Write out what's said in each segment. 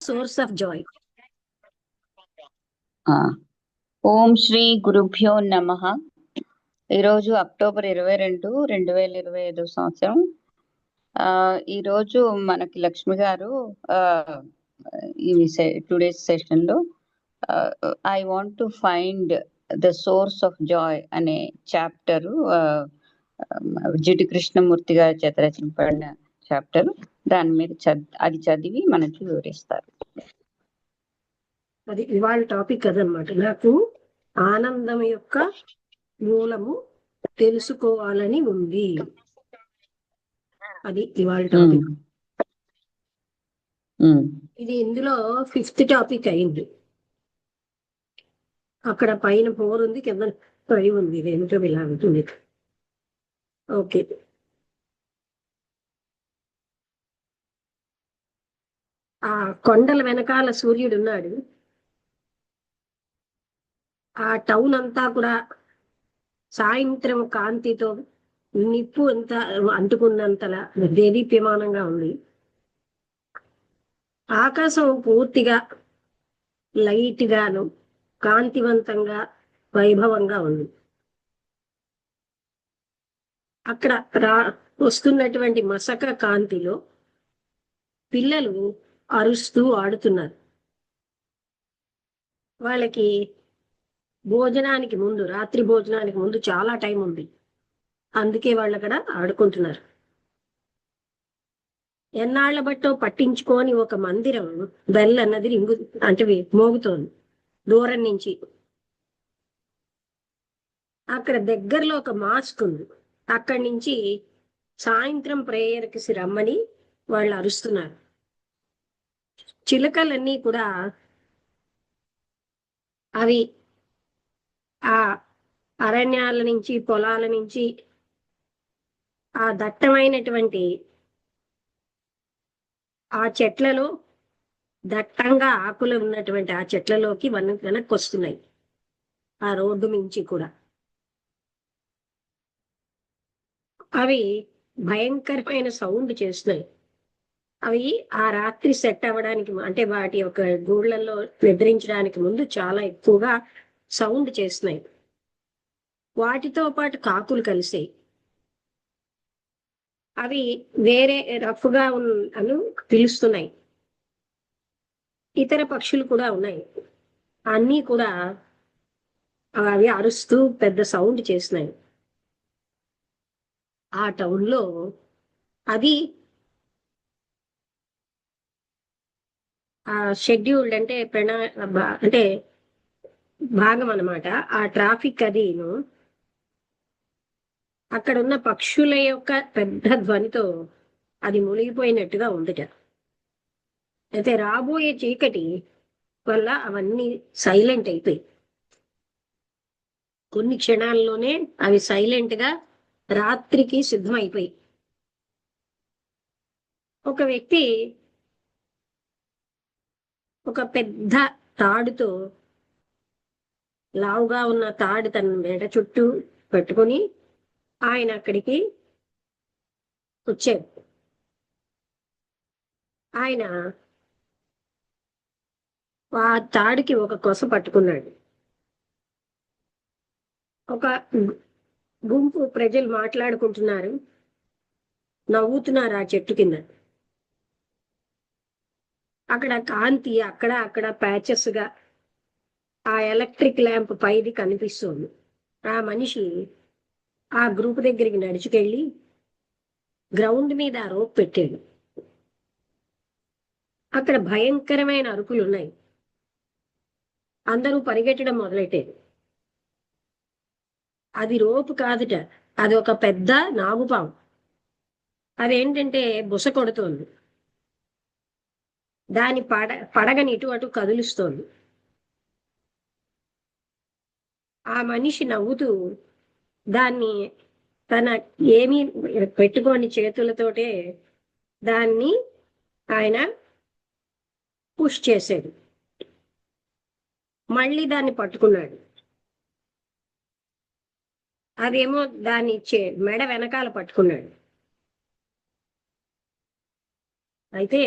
Source of joy. ఓం శ్రీ గురుభ్యో నమః. ఈరోజు అక్టోబర్ 22, 2025 సంవత్సరం. ఈరోజు మనకి లక్ష్మి గారు ఈ టుడేస్ సెషన్లో I want to find the source of Joy అనే చాప్టరు జిడ్డు కృష్ణమూర్తి గారి చేత రచింపబడిన చాప్టర్. దాని మీద అది చదివి మనకి వివరిస్తారు. అది ఇవాళ టాపిక్ అదనమాట. నాకు ఆనందం యొక్క మూలము తెలుసుకోవాలని ఉంది. అది ఇవాళ టాపిక్. ఇది ఇందులో 5th టాపిక్ అయింది. అక్కడ పైన 4 ఉంది, కింద 5 ఉంది. ఇదేమిటో ఇలా ఉంటుంది. ఓకే, ఆ కొండల వెనకాల సూర్యుడు ఉన్నాడు. ఆ టౌన్ అంతా కూడా సాయంత్రం కాంతితో నిప్పు అంత అంటుకున్నంతలా దేదీప్యమానంగా ఉంది. ఆకాశం పూర్తిగా లైట్ గాను కాంతివంతంగా వైభవంగా ఉంది. అక్కడ వస్తున్నటువంటి మసక కాంతిలో పిల్లలు అరుస్తూ ఆడుతున్నారు. వాళ్ళకి భోజనానికి ముందు, రాత్రి భోజనానికి ముందు చాలా టైం ఉంది. అందుకే వాళ్ళు అక్కడ ఆడుకుంటున్నారు. ఎన్నాళ్ల బట్టో పట్టించుకొని ఒక మందిరం బెల్ అన్నది అంటే మోగుతోంది దూరం నుంచి. అక్కడ దగ్గరలో ఒక మాస్క్ ఉంది. అక్కడి నుంచి సాయంత్రం ప్రేయర్కి రమ్మని వాళ్ళు అరుస్తున్నారు. చిలుకలన్నీ కూడా అవి ఆ అరణ్యాల నుంచి, పొలాల నుంచి, ఆ దట్టమైనటువంటి ఆ చెట్లలో, దట్టంగా ఆకులు ఉన్నటువంటి ఆ చెట్లలోకి వెనక్కి వస్తున్నాయి. ఆ రోడ్డు నుంచి కూడా అవి భయంకరమైన సౌండ్ చేస్తున్నాయి. అవి ఆ రాత్రి సెట్ అవ్వడానికి, అంటే వాటి యొక్క గూళ్ళల్లో నిద్రించడానికి ముందు చాలా ఎక్కువగా సౌండ్ చేస్తున్నాయి. వాటితో పాటు కాకులు కలిసాయి. అవి వేరే రఫ్గా అని పిలుస్తున్నాయి. ఇతర పక్షులు కూడా ఉన్నాయి. అన్నీ కూడా అవి అరుస్తూ పెద్ద సౌండ్ చేస్తున్నాయి. ఆ టౌన్లో అది ఆ షెడ్యూల్డ్ అంటే అంటే భాగం అన్నమాట. ఆ ట్రాఫిక్ అదిను అక్కడ ఉన్న పక్షుల యొక్క పెద్ద ధ్వనితో అది మునిగిపోయినట్టుగా ఉందిట. అయితే రాబోయే చీకటి వల్ల అవన్నీ సైలెంట్ అయిపోయి, కొన్ని క్షణాల్లోనే అవి సైలెంట్ గా రాత్రికి సిద్ధమైపోయి, ఒక వ్యక్తి ఒక పెద్ద తాడుతో, లావుగా ఉన్న తాడు తన మెడ చుట్టూ పెట్టుకుని ఆయన అక్కడికి వచ్చాడు. ఆయన ఆ తాడుకి ఒక కొస పట్టుకున్నాడు. ఒక గుంపు ప్రజలు మాట్లాడుకుంటున్నారు, నవ్వుతున్నారు ఆ చెట్టు కింద. అక్కడ కాంతి అక్కడ అక్కడ ప్యాచెస్ గా ఆ ఎలక్ట్రిక్ ల్యాంప్ పైది కనిపిస్తుంది. ఆ మనిషి ఆ గ్రూప్ దగ్గరికి నడుచుకెళ్ళి గ్రౌండ్ మీద ఆ రోప్ పెట్టాడు. అక్కడ భయంకరమైన అరుపులు ఉన్నాయి. అందరూ పరిగెట్టడం మొదలెట్టారు. అది రోపు కాదుట, అది ఒక పెద్ద నాగుపాము. అదేంటంటే బుస కొడుతోంది. దాని పడగని ఇటు అటు కదులుస్తోంది. ఆ మనిషి నవ్వుతూ దాన్ని తన ఏమీ పెట్టుకోని చేతులతోటే దాన్ని ఆయన పుష్ చేశాడు. మళ్ళీ దాన్ని పట్టుకున్నాడు. అదేమో దాన్ని మెడ వెనకాల పట్టుకున్నాడు. అయితే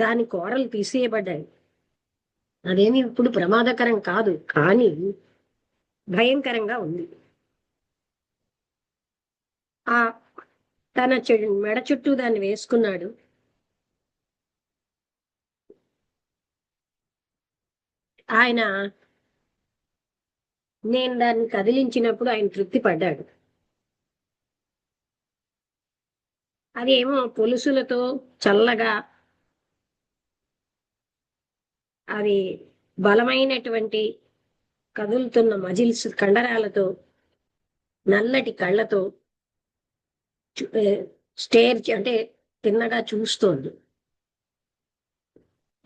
దాని కోరలు తీసేయబడ్డాయి. అదేమి ఇప్పుడు ప్రమాదకరం కాదు, కానీ భయంకరంగా ఉంది. ఆ తన మెడ చుట్టూ దాన్ని వేసుకున్నాడు. ఆయన నేను దాన్ని కదిలించినప్పుడు ఆయన తృప్తి పడ్డాడు. అది ఏమో పొలుసులతో చల్లగా, అది బలమైనటువంటి కదులుతున్న మజిల్స్ కండరాలతో, నల్లటి కళ్ళతో స్టేర్ అంటే తిన్నగా చూస్తోంది.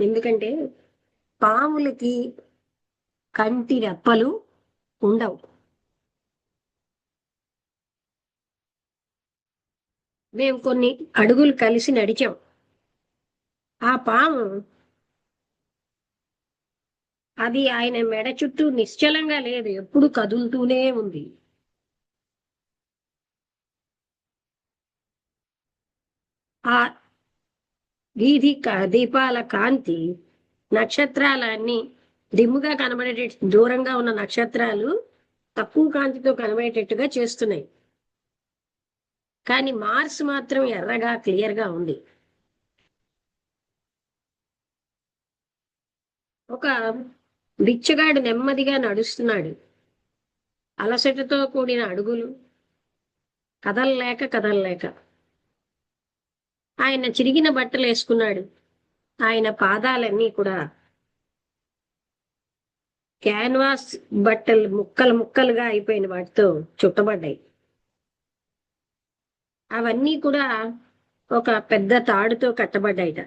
ఎందుకంటే పాములకి కంటి రెప్పలు ఉండవు. మేము కొన్ని అడుగులు కలిసి నడిచాం. ఆ పాము అది ఆయన మెడ చుట్టూ నిశ్చలంగా లేదు, ఎప్పుడు కదులుతూనే ఉంది. ఆ వీధి దీపాల కాంతి నక్షత్రాలన్నీ దిమ్ముగా కనబడేట దూరంగా ఉన్న నక్షత్రాలు తక్కువ కాంతితో కనబడేటట్టుగా చేస్తున్నాయి. కానీ మార్స్ మాత్రం ఎర్రగా క్లియర్గా ఉంది. ఒక బిచ్చగాడు నెమ్మదిగా నడుస్తున్నాడు. అలసటతో కూడిన అడుగులు, కదలలేక ఆయన చిరిగిన బట్టలు వేసుకున్నాడు. ఆయన పాదాలన్నీ కూడా క్యాన్వాస్ బట్టలు ముక్కలుగా అయిపోయిన వాటితో చుట్టబడ్డాయి. అవన్నీ కూడా ఒక పెద్ద తాడుతో కట్టబడ్డాయిట.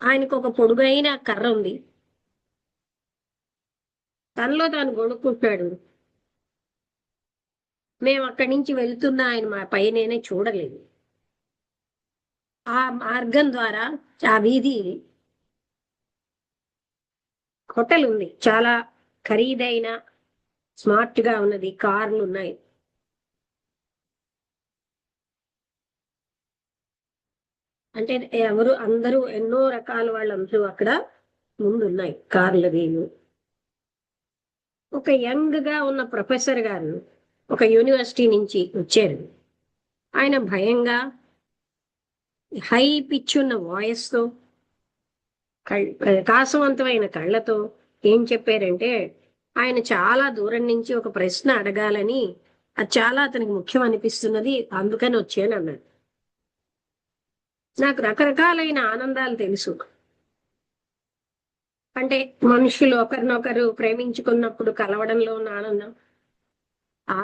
ఆయనకు ఒక పొడుగైన కర్ర ఉంది. తనలో తాను గొడుక్కుంటున్నాడు. మేము అక్కడి నుంచి వెళ్తున్న ఆయన మా పైనే చూడలేదు. ఆ మార్గం ద్వారా ఆ వీధి హోటల్ ఉంది, చాలా ఖరీదైన స్మార్ట్ గా ఉన్నది, కార్లు ఉన్నాయి. అంటే అందరూ ఎన్నో రకాల వాళ్ళందరూ అక్కడ ముందున్నాయి కార్లు వీళ్ళు. ఒక యంగ్ గా ఉన్న ప్రొఫెసర్ గారు ఒక యూనివర్సిటీ నుంచి వచ్చారు. ఆయన భయంగా హై పిచ్ ఉన్న వాయిస్తో, ప్రకాశవంతమైన కళ్ళతో ఏం చెప్పారంటే, ఆయన చాలా దూరం నుంచి ఒక ప్రశ్న అడగాలని, అది చాలా అతనికి ముఖ్యం అనిపిస్తున్నది, అందుకని వచ్చాను అన్నాడు. నాకు రకరకాలైన ఆనందాలు తెలుసు. అంటే మనుషులు ఒకరినొకరు ప్రేమించుకున్నప్పుడు కలవడంలో ఉన్న ఆనందం,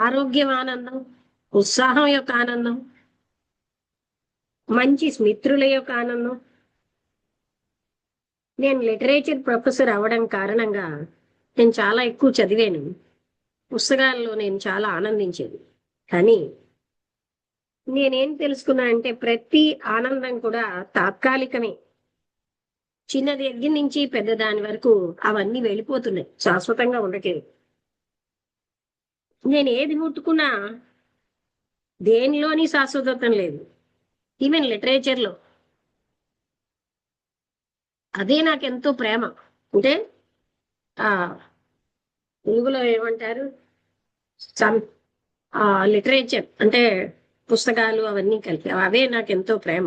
ఆరోగ్యం ఆనందం, ఉత్సాహం యొక్క ఆనందం, మంచి మిత్రుల యొక్క ఆనందం. నేను లిటరేచర్ ప్రొఫెసర్ అవ్వడం కారణంగా నేను చాలా ఎక్కువ చదివాను. పుస్తకాల్లో నేను చాలా ఆనందించేది. కానీ నేనేం తెలుసుకున్నా అంటే ప్రతి ఆనందం కూడా తాత్కాలికమే. చిన్న దగ్గర నుంచి పెద్ద దాని వరకు అవన్నీ వెళ్ళిపోతున్నాయి, శాశ్వతంగా ఉండట్లేదు. నేను ఏది ముట్టుకున్నా దేనిలోని శాశ్వతం లేదు, ఈవెన్ లిటరేచర్లో. అదే నాకెంతో ప్రేమ. అంటే ఆ తెలుగులో ఏమంటారు, లిటరేచర్ అంటే పుస్తకాలు అవన్నీ కలిపి అవే నాకెంతో ప్రేమ.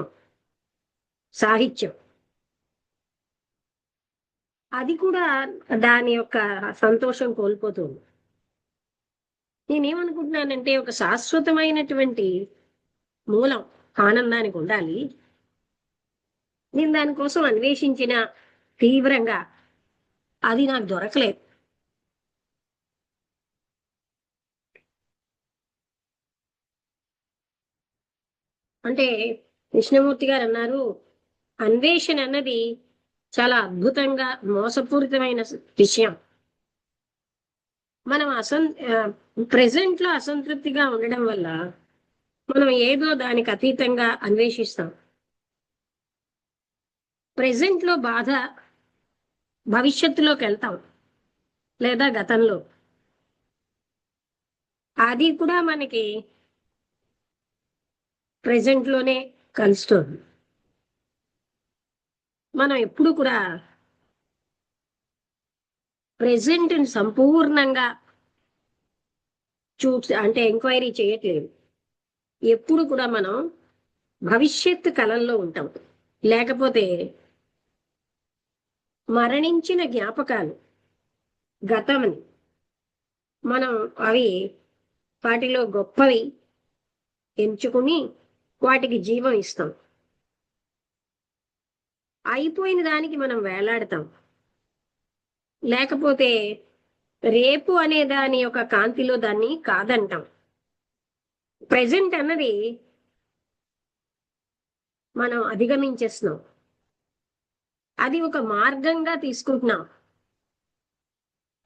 సాహిత్యం అది కూడా దాని యొక్క సంతోషం కోల్పోతుంది. నేనేమనుకుంటున్నానంటే ఒక శాశ్వతమైనటువంటి మూలం ఆనందానికి ఉండాలి. నేను దానికోసం అన్వేషించిన తీవ్రంగా, అది నాకు దొరకలేదు. అంటే కృష్ణమూర్తి గారు అన్నారు, అన్వేషణ అన్నది చాలా అద్భుతంగా మోసపూరితమైన విషయం. మనం ప్రెసెంట్ లో అసంతృప్తిగా ఉండడం వల్ల మనం ఏదో దానికి అతీతంగా అన్వేషిస్తాం. ప్రెసెంట్ లో బాధ భవిష్యత్తులోకి వెళ్తాం, లేదా గతంలో. అది కూడా మనకి ప్రెసెంట్ లోనే కలుస్తుంది. మనం ఎప్పుడు కూడా ప్రెసెంట్ సంపూర్ణంగా అంటే ఎంక్వైరీ చేయట్లేదు. ఎప్పుడు కూడా మనం భవిష్యత్తు కళల్లో ఉంటాం. లేకపోతే మరణించిన జ్ఞాపకాలు గతమని మనం అవి వాటిలో గొప్పవి ఎంచుకుని వాటికి జీవం ఇస్తాం. అయిపోయిన దానికి మనం వేలాడతాం. లేకపోతే రేపు అనే దాని యొక్క కాంతిలో దాన్ని కాదంటాం. ప్రెజెంట్ అన్నది మనం అధిగమించేస్తున్నాం. అది ఒక మార్గంగా తీసుకుంటున్నాం.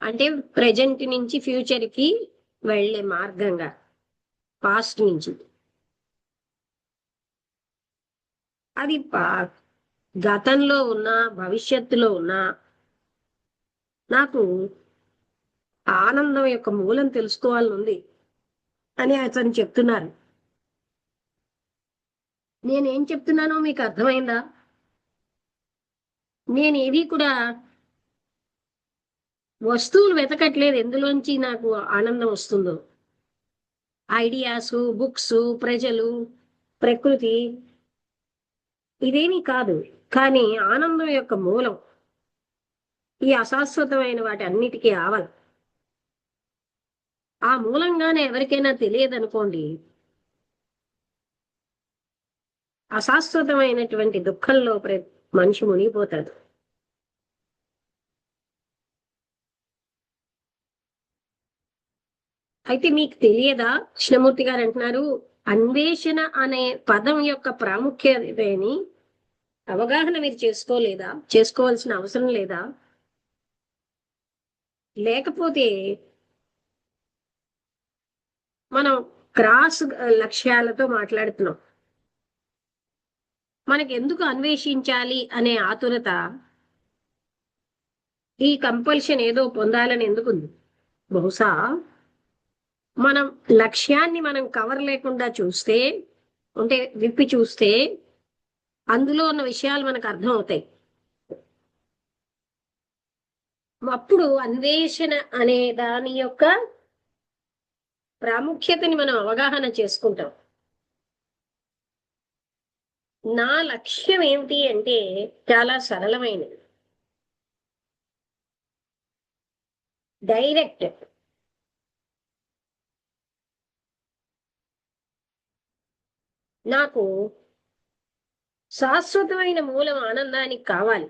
అంటే ప్రెజెంట్ నుంచి ఫ్యూచర్ కి వెళ్ళే మార్గంగా, పాస్ట్ నుంచి. అది గతంలో ఉన్న భవిష్యత్తులో ఉన్న నాకు ఆనందం యొక్క మూలం తెలుసుకోవాలని ఉంది అని అతను చెప్తున్నారు. నేనేం చెప్తున్నానో మీకు అర్థమైందా? నేనేది కూడా వస్తువులు వెతకట్లేదు ఎందులోంచి నాకు ఆనందం వస్తుందో. ఐడియాస్, బుక్స్, ప్రజలు, ప్రకృతి ఇదేమీ కాదు. కానీ ఆనందం యొక్క మూలం ఈ అశాశ్వతమైన వాటి అన్నిటికీ ఆవల. ఆ మూలంగానే ఎవరికైనా తెలియదనుకోండి, అశాశ్వతమైనటువంటి దుఃఖంలో మనిషి మునిగిపోతాడు. అయితే మీకు తెలియదా? కృష్ణమూర్తి గారు అంటున్నారు, అన్వేషణ అనే పదం యొక్క ప్రాముఖ్యతని అవగాహన మీరు చేసుకోలేదా? చేసుకోవాల్సిన అవసరం లేదా? లేకపోతే మనం క్రాస్ లక్ష్యాలతో మాట్లాడుతున్నాం. మనకి ఎందుకు అన్వేషించాలి అనే ఆతురత, ఈ కంపల్షన్ ఏదో పొందాలని ఎందుకుంది? బహుశా మనం లక్ష్యాన్ని మనం కవర్ లేకుండా చూస్తే, అంటే విప్పి చూస్తే అందులో ఉన్న విషయాలు మనకు అర్థం అవుతాయి. అప్పుడు అన్వేషణ అనే దాని యొక్క ప్రాముఖ్యతని మనం అవగాహన చేసుకుంటాం. నా లక్ష్యం ఏమిటి అంటే చాలా సరళమైనది, డైరెక్ట్. నాకు శాశ్వతమైన మూలం ఆనందానికి కావాలి.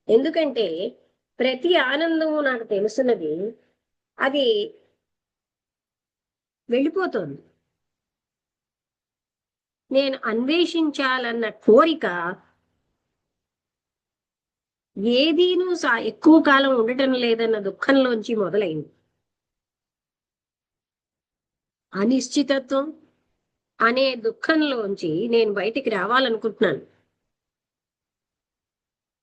ఎందుకంటే ప్రతి ఆనందము నాకు తెలుసున్నది, అది వెళ్ళిపోతుంది. నేను అన్వేషించాలన్న కోరిక ఏదీనూ ఎక్కువ కాలం ఉండటం లేదన్న దుఃఖంలోంచి మొదలైంది. అనిశ్చితత్వం అనే దుఃఖంలోంచి నేను బయటికి రావాలనుకుంటున్నాను.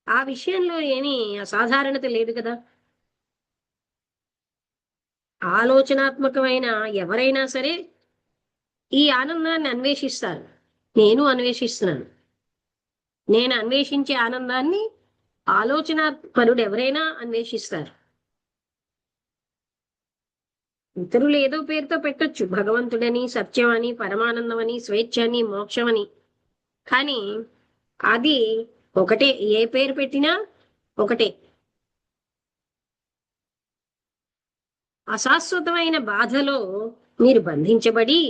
ఆ విషయంలో ఏమీ అసాధారణత లేదు కదా. ఆలోచనాత్మకమైన ఎవరైనా సరే ఈ ఆనందాన్ని అన్వేషిస్తారు. నేను అన్వేషిస్తున్నాను. నేను అన్వేషించే ఆనందాన్ని ఆలోచనాపరుడు ఎవరైనా అన్వేషిస్తారు. ఇతరులు ఏదో పేరుతో పెట్టొచ్చు, భగవంతుడని, సత్యం అని, పరమానందం అని, స్వేచ్ఛ అని, మోక్షం అని. కానీ అది ఒకటే, ఏ పేరు పెట్టినా ఒకటే. అశాశ్వతమైన బాధలో మీరు బంధించబడి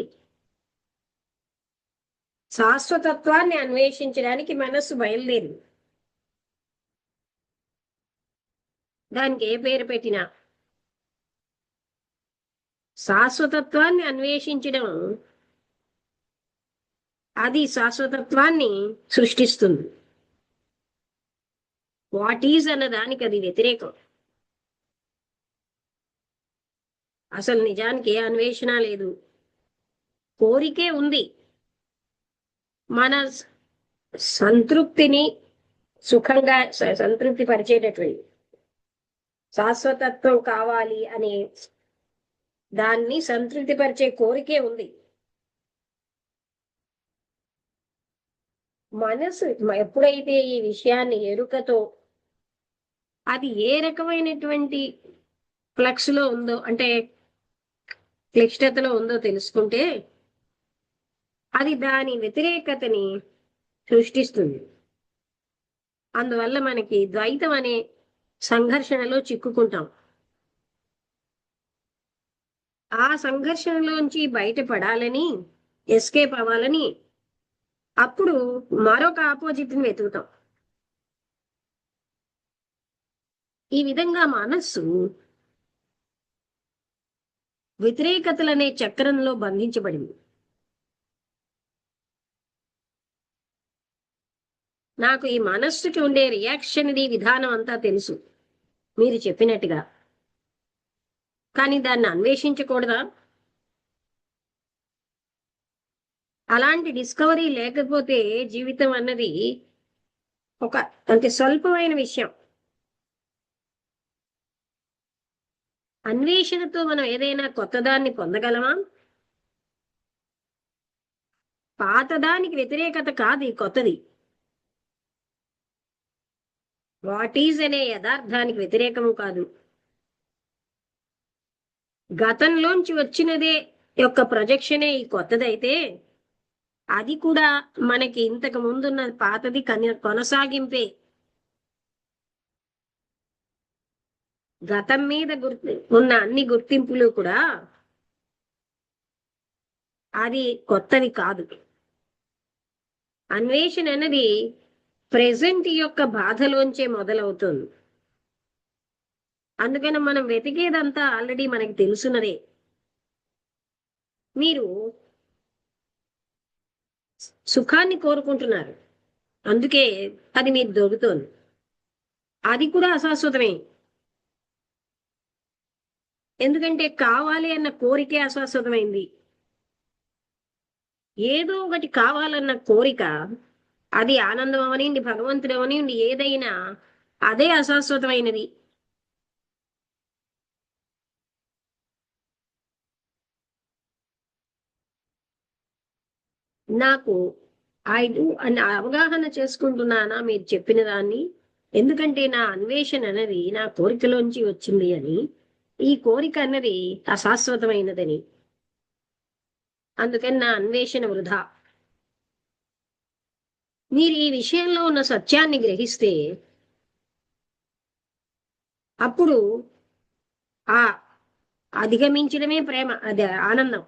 శాశ్వతత్వాన్ని అన్వేషించడానికి మనస్సు బయలుదేరింది. దానికి ఏ పేరు పెట్టినా శాశ్వతత్వాన్ని అన్వేషించడం, అది శాశ్వతత్వాన్ని సృష్టిస్తుంది. వాట్ ఈజ్ అన్న దానికి అది వ్యతిరేకం. అసలు నిజానికి ఏ అన్వేషణ లేదు, కోరికే ఉంది. మన సంతృప్తిని సుఖంగా సంతృప్తి పరిచేటటువంటి శాశ్వతత్వం కావాలి అనే దాన్ని సంతృప్తి పరిచే కోరికే ఉంది. మనసు ఎప్పుడైతే ఈ విషయాన్ని ఎరుకతో అది ఏ రకమైనటువంటి ఫ్లక్స్ లో ఉందో అంటే క్లిష్టతలో ఉందో తెలుసుకుంటే అది దాని వ్యతిరేకతని సృష్టిస్తుంది. అందువల్ల మనకి ద్వైతం అనే సంఘర్షణలో చిక్కుకుంటాం. ఆ సంఘర్షణలోంచి బయటపడాలని, ఎస్కేప్ అవ్వాలని అప్పుడు మరొక ఆపోజిట్ ని వెతుకుతాం. ఈ విధంగా మనస్సు వ్యతిరేకతలనే చక్రంలో బంధించబడింది. నాకు ఈ మనస్సుకి ఉండే రియాక్షన్ విధానం అంతా తెలుసు మీరు చెప్పినట్టుగా, కానీ దాన్ని అన్వేషించకూడదా? అలాంటి డిస్కవరీ లేకపోతే జీవితం అన్నది ఒక అంటే స్వల్పమైన విషయం. అన్వేషణతో మనం ఏదైనా కొత్తదాన్ని పొందగలమా? పాతదానికి వ్యతిరేకత కాదు ఈ కొత్తది. వాట్ ఈజ్ అనే యథార్థానికి వ్యతిరేకము కాదు. గతంలోంచి వచ్చినదే యొక్క ప్రొజెక్షనే ఈ కొత్తదైతే అది కూడా మనకి ఇంతకు ముందున్న పాతది కొనసాగింపే. గతం మీద ఉన్న అన్ని గుర్తింపులు కూడా అది కొత్తది కాదు. అన్వేషణ అనేది ప్రెజెంట్ యొక్క బాధలోంచే మొదలవుతుంది. అందుకని మనం వెతికేదంతా ఆల్రెడీ మనకి తెలుసున్నదే. మీరు సుఖాన్ని కోరుకుంటున్నారు, అందుకే అది మీకు దొరుకుతోంది. అది కూడా అశాశ్వతమే. ఎందుకంటే కావాలి అన్న కోరికే అశాశ్వతమైంది. ఏదో ఒకటి కావాలన్న కోరిక, అది ఆనందం అవనివ్వండి, భగవంతుడు అవనివ్వండి, ఏదైనా అదే అశాశ్వతమైనది. నాకు అన్న అవగాహన చేసుకుంటున్నానా మీరు చెప్పిన దాన్ని? ఎందుకంటే నా అన్వేషణ అనేది నా కోరికలోంచి వచ్చింది అని, ఈ కోరిక అన్నది అశాశ్వతమైనదని. అందుకని నా అన్వేషణ వృధా. మీరు ఈ విషయంలో ఉన్న సత్యాన్ని గ్రహిస్తే అప్పుడు ఆ అధిగమించడమే ప్రేమ, అది ఆనందం.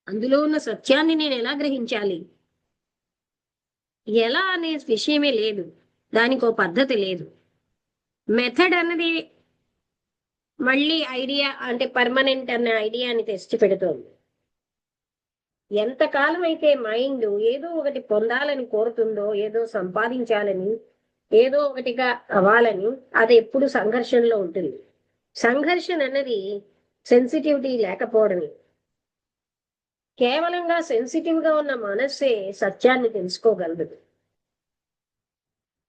అందులో ఉన్న సత్యాన్ని నేను ఎలా గ్రహించాలి, ఎలా అనే విషయమే లేదు. దానికి ఓ పద్ధతి లేదు. మెథడ్ అన్నది మళ్ళీ ఐడియా అంటే పర్మనెంట్ అన్న ఐడియాని తెచ్చి పెడుతోంది. ఎంతకాలం అయితే మైండ్ ఏదో ఒకటి పొందాలని కోరుతుందో, ఏదో సంపాదించాలని, ఏదో ఒకటిగా అవ్వాలని, అది ఎప్పుడు సంఘర్షణలో ఉంటుంది. సంఘర్షణ అన్నది సెన్సిటివిటీ లేకపోవడమే. కేవలంగా సెన్సిటివ్ గా ఉన్న మనస్సే సత్యాన్ని తెలుసుకోగలదు.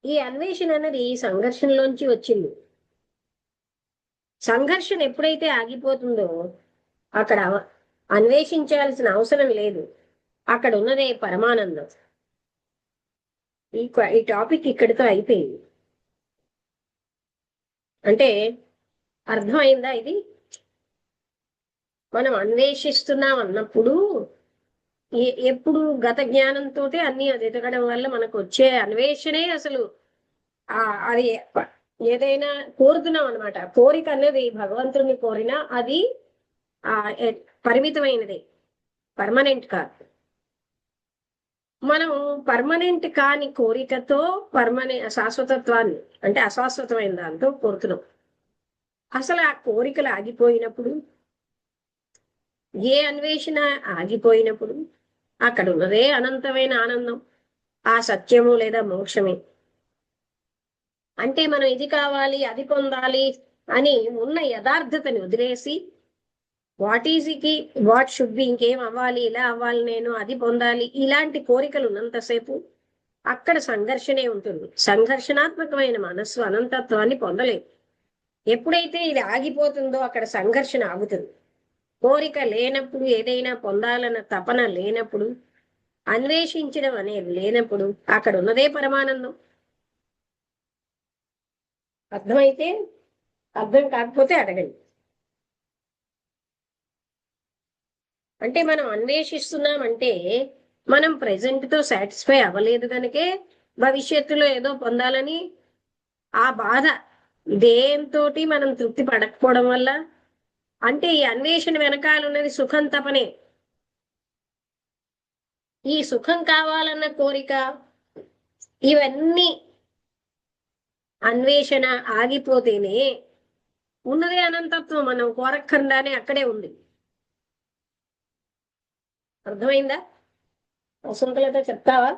ఈ అన్వేషణ అన్నది సంఘర్షణలోంచి వచ్చింది. సంఘర్షణ ఎప్పుడైతే ఆగిపోతుందో అక్కడ అన్వేషించాల్సిన అవసరం లేదు. అక్కడ ఉన్నదే పరమానందం. ఈ టాపిక్ ఇక్కడితో అయిపోయింది. అంటే అర్థమైందా? ఇది మనం అన్వేషిస్తున్నాం అన్నప్పుడు ఎప్పుడు గత జ్ఞానంతో అన్ని అది ఎదగడం వల్ల మనకు వచ్చే అన్వేషణే అసలు అది ఏదైనా కోరుతున్నాం అనమాట. కోరిక అనేది భగవంతుని కోరినా అది పరిమితమైనది, పర్మనెంట్ కాదు. మనం పర్మనెంట్ కాని కోరికతో శాశ్వతత్వాన్ని అంటే అశాశ్వతమైన దాంతో కోరుతున్నాం. అసలు ఆ కోరికలు ఆగిపోయినప్పుడు, ఏ అన్వేషణ ఆగిపోయినప్పుడు అక్కడ ఉన్నదే అనంతమైన ఆనందం, ఆ సత్యము లేదా మోక్షమే. అంటే మనం ఇది కావాలి, అది పొందాలి అని ఉన్న యథార్థతని వదిలేసి వాట్ షుడ్ బి, ఇంకేం అవ్వాలి, ఇలా అవ్వాలి, నేను అది పొందాలి, ఇలాంటి కోరికలు ఉన్నంతసేపు అక్కడ సంఘర్షణే ఉంటుంది. సంఘర్షణాత్మకమైన మనస్సు అనంతత్వాన్ని పొందలేదు. ఎప్పుడైతే ఇది ఆగిపోతుందో అక్కడ సంఘర్షణ ఆగుతుంది. కోరిక లేనప్పుడు, ఏదైనా పొందాలన్న తపన లేనప్పుడు, అన్వేషించడం అనేది లేనప్పుడు అక్కడ ఉన్నదే పరమానందం. అర్థమైతే అర్థం కాకపోతే అడగండి. అంటే మనం అన్వేషిస్తున్నామంటే మనం ప్రెసెంట్ తో సాటిస్ఫై అవ్వలేదు కనుకే భవిష్యత్తులో ఏదో పొందాలని ఆ బాధ, దేంతో మనం తృప్తి పడకపోవడం వల్ల. అంటే ఈ అన్వేషణ వెనకాల ఉన్నది సుఖం తపనే. ఈ సుఖం కావాలన్న కోరిక, ఇవన్నీ అన్వేషణ ఆగిపోతేనే ఉన్నదే అనంతత్వం. మనం కోరక్కర్లానే అక్కడే ఉంది. అర్థమైందా? వసంతలతో చెప్తావా?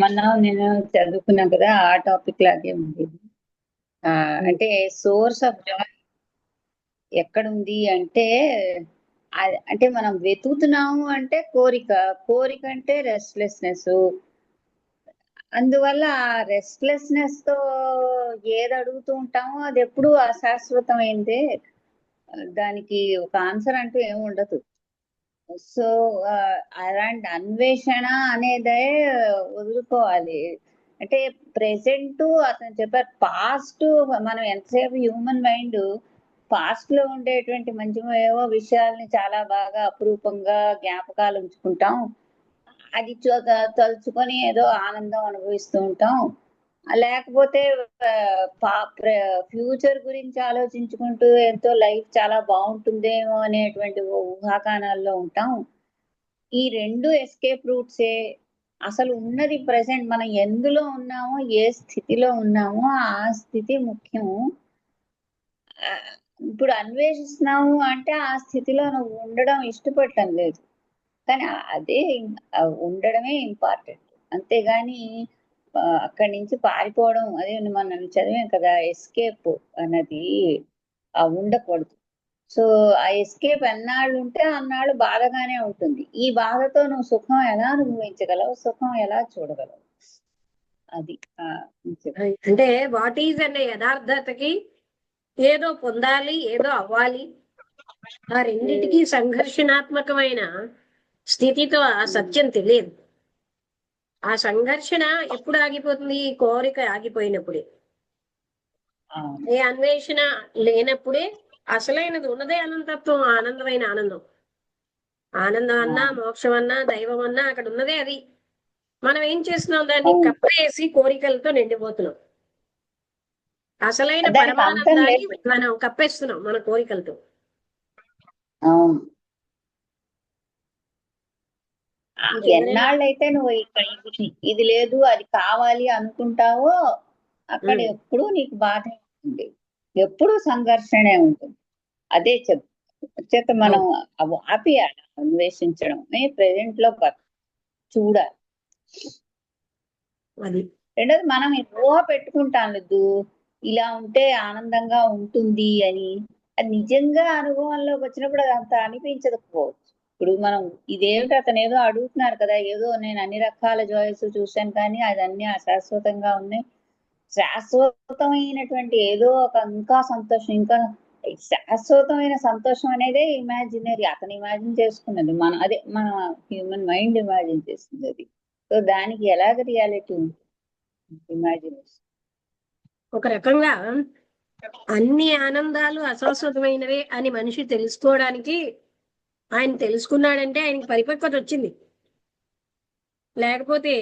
మొన్న నేను చదువుకున్నా కదా, ఆ టాపిక్ లాగే ఉంది. అంటే సోర్స్ ఆఫ్ జాయ్ ఎక్కడుంది అంటే, అంటే మనం వెతుకుతున్నాము అంటే కోరిక, కోరిక అంటే రెస్ట్లెస్నెస్. అందువల్ల ఆ రెస్ట్లెస్నెస్ తో ఏది అడుగుతూ ఉంటామో అది ఎప్పుడు అశాశ్వతమైందే. దానికి ఒక ఆన్సర్ అంటూ ఏమి ఉండదు. సో అలాంటి అన్వేషణ అనేదే వదులుకోవాలి. అంటే ప్రెసెంట్ అతను చెప్పారు, పాస్ట్ మనం ఎంతసేపు హ్యూమన్ మైండ్ పాస్ట్ లో ఉండేటువంటి మంచి ఏవో విషయాల్ని చాలా బాగా అపురూపంగా జ్ఞాపకాలు ఉంచుకుంటాం. అది తలుచుకొని ఏదో ఆనందం అనుభవిస్తూ ఉంటాం. లేకపోతే ఫ్యూచర్ గురించి ఆలోచించుకుంటూ ఎంతో లైఫ్ చాలా బాగుంటుందేమో అనేటువంటి ఊహాగానాల్లో ఉంటాం. ఈ రెండు ఎస్కేప్ రూట్సే. అసలు ఉన్నది ప్రెసెంట్, మనం ఎందులో ఉన్నామో, ఏ స్థితిలో ఉన్నామో ఆ స్థితి ముఖ్యము. ఇప్పుడు అన్వేషిస్తున్నాము అంటే ఆ స్థితిలో నువ్వు ఉండడం ఇష్టపడటం లేదు, కానీ అదే ఉండడమే ఇంపార్టెంట్. అంతేగాని అక్కడి నుంచి పారిపోవడం, అదే మనం చదివాం కదా, ఎస్కేప్ అన్నది ఉండకూడదు. సో ఆ ఎస్కేప్ ఎన్నాళ్ళు ఉంటే అన్నాళ్ళు బాధగానే ఉంటుంది. ఈ బాధతో నువ్వు సుఖం ఎలా అనుభవించగలవు, సుఖం ఎలా చూడగలవు? అది అంటే వాట్ ఈజ్ అనే యథార్థతకి ఏదో పొందాలి, ఏదో అవ్వాలి, ఆ రెండిటికి సంఘర్షణాత్మకమైన స్థితితో ఆ సత్యం తెలియదు. ఆ సంఘర్షణ ఎప్పుడు ఆగిపోతుంది? ఈ కోరిక ఆగిపోయినప్పుడే. ఏ అన్వేషణ లేనప్పుడే అసలైనది ఉన్నదే అనంతత్వం, ఆనందమైన ఆనందం. ఆనందం అన్నా, మోక్షం అన్నా, దైవం అన్నా అక్కడ ఉన్నదే అది. మనం ఏం చేస్తున్నాం? దాన్ని కప్పేసి కోరికలతో నిండిపోతున్నాం. అసలైన పరమానందాన్ని మనం కప్పేస్తున్నాం మన కోరికలతో. ఎన్నాళ్ళైతే నువ్వు ఇది లేదు అది కావాలి అనుకుంటావో అక్కడ ఎప్పుడు నీకు బాధ ఉంటుంది, ఎప్పుడు సంఘర్షణే ఉంటుంది. అదే చేత మనం ఆపియాలి అన్వేషించడం, ప్రెసెంట్ లో చూడాలి. రెండోది, మనం ఊహ పెట్టుకుంటాం లేదు ఇలా ఉంటే ఆనందంగా ఉంటుంది అని. అది నిజంగా అనుభవంలోకి వచ్చినప్పుడు అది అంత అనిపించకపోవచ్చు. ఇప్పుడు మనం ఇదేమిటి, అతను ఏదో అడుగుతున్నారు కదా, ఏదో నేను అన్ని రకాల జాయిస్ చూశాను కానీ అది అన్ని అశాశ్వతంగా ఉన్నాయి. శాశ్వతమైనటువంటి ఏదో ఒక ఇంకా సంతోషం, ఇంకా శాశ్వతమైన సంతోషం అనేదే ఇమాజినరీ. అతను ఇమాజిన్ చేసుకున్నది, అదే మన హ్యూమన్ మైండ్ ఇమాజిన్ చేస్తుంది అది. సో దానికి ఎలాగ రియాలిటీ ఉంటుంది? ఇమాజినేషన్. ఒక రకంగా అన్ని ఆనందాలు అశాశ్వతమైనవే అని మనిషి తెలుసుకోవడానికి ఆయన తెలుసుకున్నాడంటే ఆయనకి పరిపక్వత వచ్చింది. లేకపోతే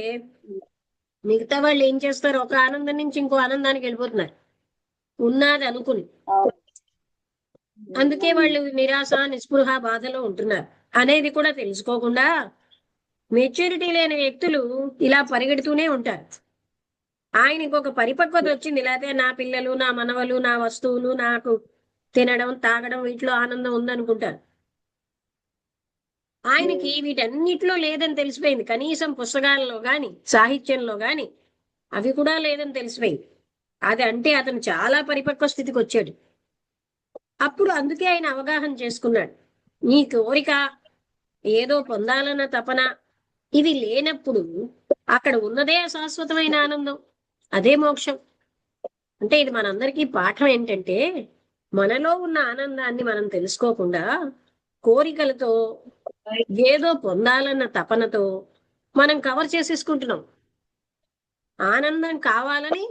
మిగతా వాళ్ళు ఏం చేస్తారు? ఒక ఆనందం నుంచి ఇంకో ఆనందానికి వెళ్ళిపోతున్నారు ఉన్నది అనుకుని. అందుకే వాళ్ళు నిరాశ, నిస్పృహ, బాధలో ఉంటున్నారు అనేది కూడా తెలుసుకోకుండా మెచ్యూరిటీ లేని వ్యక్తులు ఇలా పరిగెడుతూనే ఉంటారు. ఆయనకి ఒక పరిపక్వత వచ్చింది, లేకపోతే నా పిల్లలు, నా మనవలు, నా వస్తువులు, నాకు తినడం, తాగడం, వీటిలో ఆనందం ఉందనుకుంటారు. ఆయనకి వీటన్నిటిలో లేదని తెలిసిపోయింది. కనీసం పుస్తకాల్లో గాని, సాహిత్యంలో గాని అవి కూడా లేదని తెలిసిపోయింది. అది అంటే అతను చాలా పరిపక్వ స్థితికి వచ్చాడు. అప్పుడు అందుకే ఆయన అవగాహన చేసుకున్నాడు, నీ కోరిక, ఏదో పొందాలన్న తపన, ఇవి లేనప్పుడు అక్కడ ఉన్నదే అశాశ్వతమైన ఆనందం, అదే మోక్షం. అంటే ఇది మనందరికీ పాఠం ఏంటంటే, మనలో ఉన్న ఆనందాన్ని మనం తెలుసుకోకుండా కోరికలతో ఏదో పొందాలన్న తపనతో మనం కవర్ చేసేసుకుంటున్నాం. ఆనందం కావాలని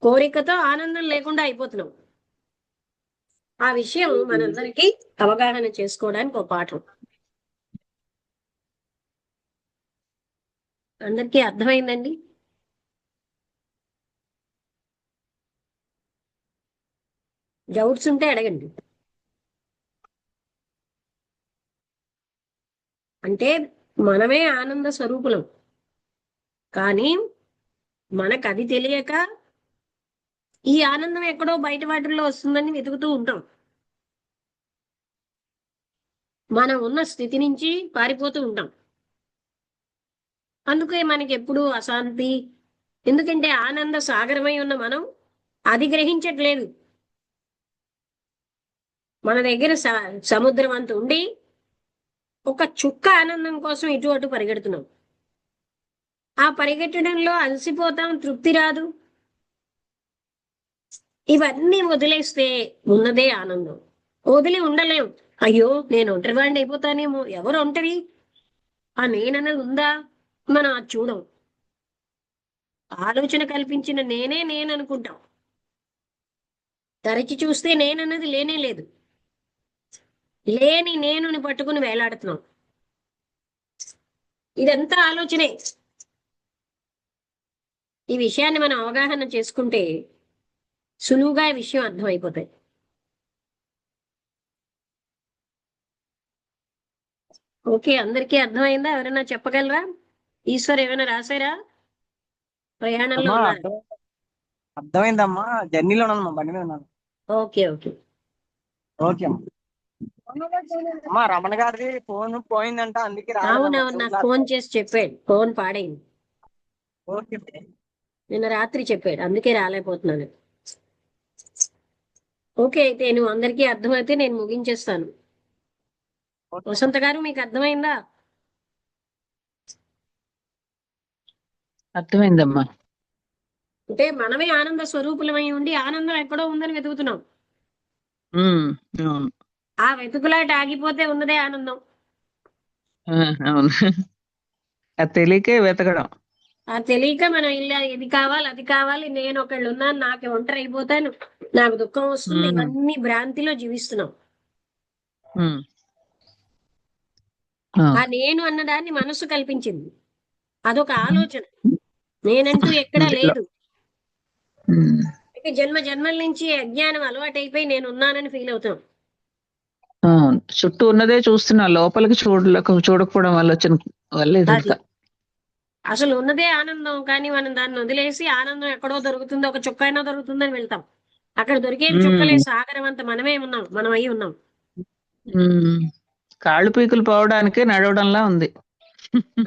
కోరికతో ఆనందం లేకుండా అయిపోతున్నాం. ఆ విషయం మనందరికీ అవగాహన చేసుకోవడానికి ఒక పాఠం. అందరికీ అర్థమైందండి? డౌట్స్ ఉంటే అడగండి. అంటే మనమే ఆనంద స్వరూపులం, కానీ మనకు అది తెలియక ఈ ఆనందం ఎక్కడో బయట వాటిల్లో వస్తుందని వెతుకుతూ ఉంటాం. మనం ఉన్న స్థితి నుంచి పారిపోతూ ఉంటాం. అందుకే మనకి ఎప్పుడూ అశాంతి. ఎందుకంటే ఆనంద సాగరమై ఉన్న మనం అది గ్రహించట్లేదు. మన దగ్గర సముద్రం అంత ఉండి ఒక చుక్క ఆనందం కోసం ఇటు అటు పరిగెడుతున్నాం. ఆ పరిగెట్టడంలో అలసిపోతాం, తృప్తి రాదు. ఇవన్నీ వదిలేస్తే ఉన్నదే ఆనందం. వదిలి ఉండలేం. అయ్యో నేను ఒంటరివాడిని అయిపోతానేమో, ఎవరు ఒంటరి, ఆ నేనన్నది ఉందా, మనం అది చూడం. ఆలోచన కల్పించిన నేనే నేననుకుంటాం. తరచి చూస్తే నేనన్నది లేనే లేదు. లేని నేనుని పట్టుకుని వేలాడుతున్నాం. ఇదంతా ఆలోచనే. ఈ విషయాన్ని మనం అవగాహన చేసుకుంటే సులువుగా ఈ విషయం అర్థమైపోతాయి. ఓకే, అందరికీ అర్థమైందా? ఎవరైనా చెప్పగలరా? ఈశ్వర్ ఏమైనా రాశారా? ప్రయాణంలో అమ్మా ఉన్నారు. అర్థమైందమ్మా, జర్నీలో ఉన్నాను, బండి మీద ఉన్నాను. Okay okay. ఓకే అమ్మా. అమ్మా రమణ గారిది ఫోన్ పోయిందంట, అందుకే రాలేదమ్మా. అవునవును, నాకు ఫోన్ చేసి చెప్పాడు, ఫోన్ పాడైంది. ఓకే. నిన్న రాత్రి చెప్పాడు, అందుకే రాలేకపోతున్నాను. ఓకే, అయితే నువ్వు అందరికీ అర్థమైతే నేను ముగించేస్తాను. ఓకే. వసంత గారు మీకు అర్థమైందా? అర్థమైందమ్మా. అంటే మనమే ఆనంద స్వరూపులమై ఉండి ఆనందం ఎక్కడో ఉందని వెతుకుతున్నాం. అవును. ఆ వెతుకులాట ఆగిపోతే ఉన్నదే ఆనందం. అవును. అది తెలియకే వెతకడం. ఆ తెలియక మనం ఇలా ఇది కావాలి అది కావాలి, నేను ఒకళ్ళు ఉన్నాను, నాకు ఒంటరి అయిపోతాను, నాకు దుఃఖం వస్తుంది, ఉమ్, ఇవన్నీ భ్రాంతిలో జీవిస్తున్నాం. ఉమ్. ఆ నేను అన్నదాన్ని మనసు కల్పించింది. అదొక ఆలోచన. నేనంటూ ఎక్కడా లేదు. ఉమ్. అయితే జన్మ జన్మల నుంచి అజ్ఞానం అలవాటైపోయి నేను ఉన్నానని ఫీల్ అవుతాం. అవును, చుట్టూ ఉన్నదే చూస్తున్నా, లోపలికి చూడకపోవడం వల్ల వచ్చిన వల్ల అది ఇదంతా. అసలు ఉన్నదే ఆనందం, కానీ మనం దాన్ని వదిలేసి ఆనందం ఎక్కడో దొరుకుతుందో, ఒక చుక్క అయినా దొరుకుతుందని వెళ్తాం. అక్కడ దొరికేది చుక్కలే, సాగరం అంతా మనమే ఉన్నాం, మనం అయి ఉన్నాం. ఉమ్. కాళ్ళు పీకులు పోవడానికి నడవడంలా ఉంది.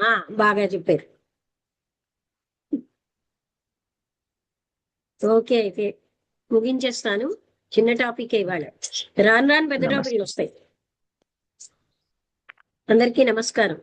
ఆ బాగా చెప్పారు. ఓకే, అయితే ముగించేస్తాను. చిన్న టాపిక్ ఇవాళ, రాను రాను పెద్ద నమస్తే. టాపిక్లు వస్తాయి. అందరికీ నమస్కారం.